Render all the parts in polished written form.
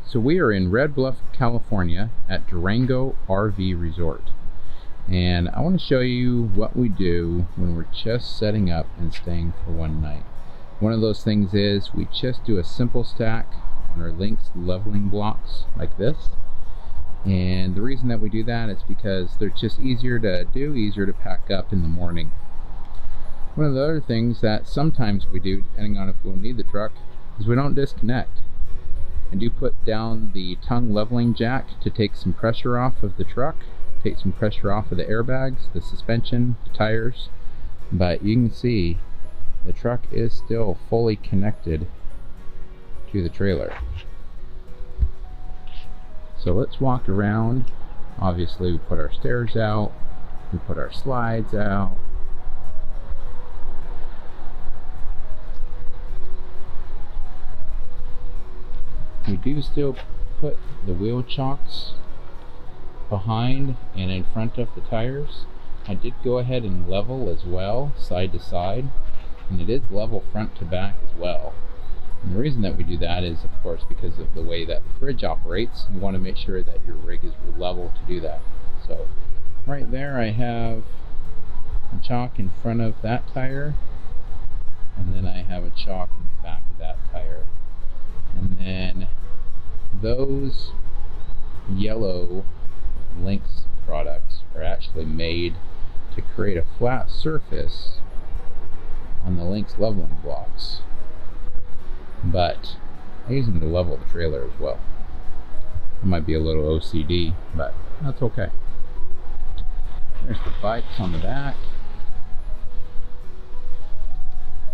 So we are in Red Bluff, California at Durango RV Resort. And I want to show you what we do when we're just setting up and staying for one night. One of those things is we just do a simple stack on our Lynx leveling blocks like this. And the reason that we do that is because they're just easier to do, easier to pack up in the morning. One of the other things that sometimes we do, depending on if we'll need the truck, is we don't disconnect. I do put down the tongue leveling jack to take some pressure off of the truck, take some pressure off of the airbags, the suspension, the tires, but you can see the truck is still fully connected to the trailer. So let's walk around. Obviously we put our stairs out, we put our slides out. We do still put the wheel chocks behind and in front of the tires. I did go ahead and level as well, side to side, and it is level front to back as well. And the reason that we do that is, of course, because of the way that the fridge operates. You want to make sure that your rig is level to do that. So right there I have a chock in front of that tire, and then I have a chock in the back of that tire. And then those yellow Lynx products are actually made to create a flat surface on the Lynx leveling blocks, but I use them to level the trailer as well. I might be a little OCD, but that's okay. There's the bikes on the back.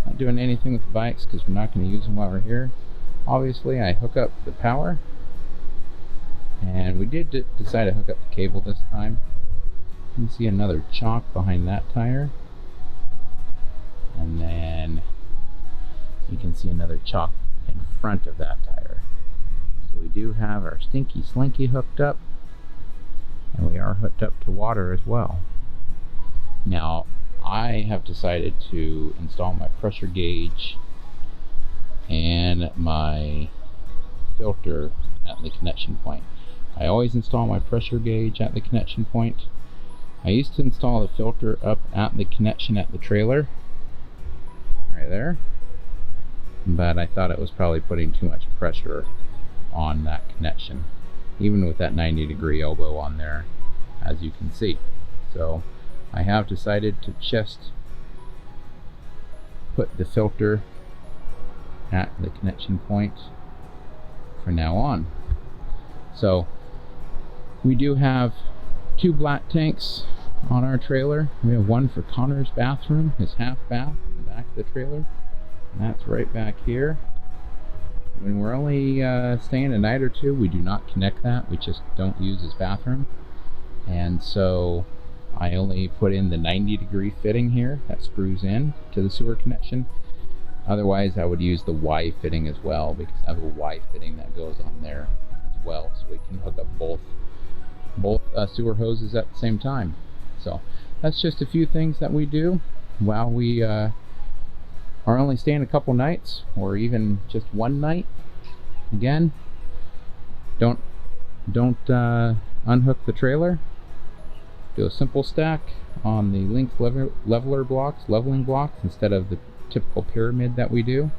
Not doing anything with the bikes because we're not going to use them while we're here. Obviously I hook up the power, and we did decide to hook up the cable this time. You can see another chock behind that tire, and then you can see another chock in front of that tire. So we do have our Stinky Slinky hooked up, and we are hooked up to water as well. Now I have decided to install my pressure gauge and my filter at the connection point. I always install my pressure gauge at the connection point. I used to install the filter up at the connection at the trailer, right there, but I thought it was probably putting too much pressure on that connection, even with that 90-degree elbow on there, as you can see. So I have decided to just put the filter at the connection point for now on. So we do have two black tanks on our trailer. We have one for Connor's bathroom, his half bath in the back of the trailer, and that's right back here. When we're only staying a night or two, we do not connect that. We just don't use his bathroom, and so I only put in the 90-degree fitting here that screws in to the sewer connection. Otherwise I would use the Y fitting as well, because I have a Y fitting that goes on there as well, so we can hook up both sewer hoses at the same time. So that's just a few things that we do while we are only staying a couple nights, or even just one night. Again, don't unhook the trailer. Do a simple stack on the Lynx leveling blocks instead of the typical pyramid that we do.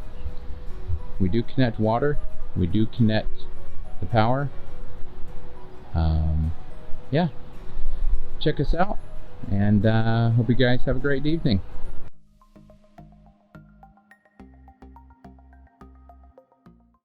We do connect water, we do connect the power. Yeah, check us out, and hope you guys have a great evening.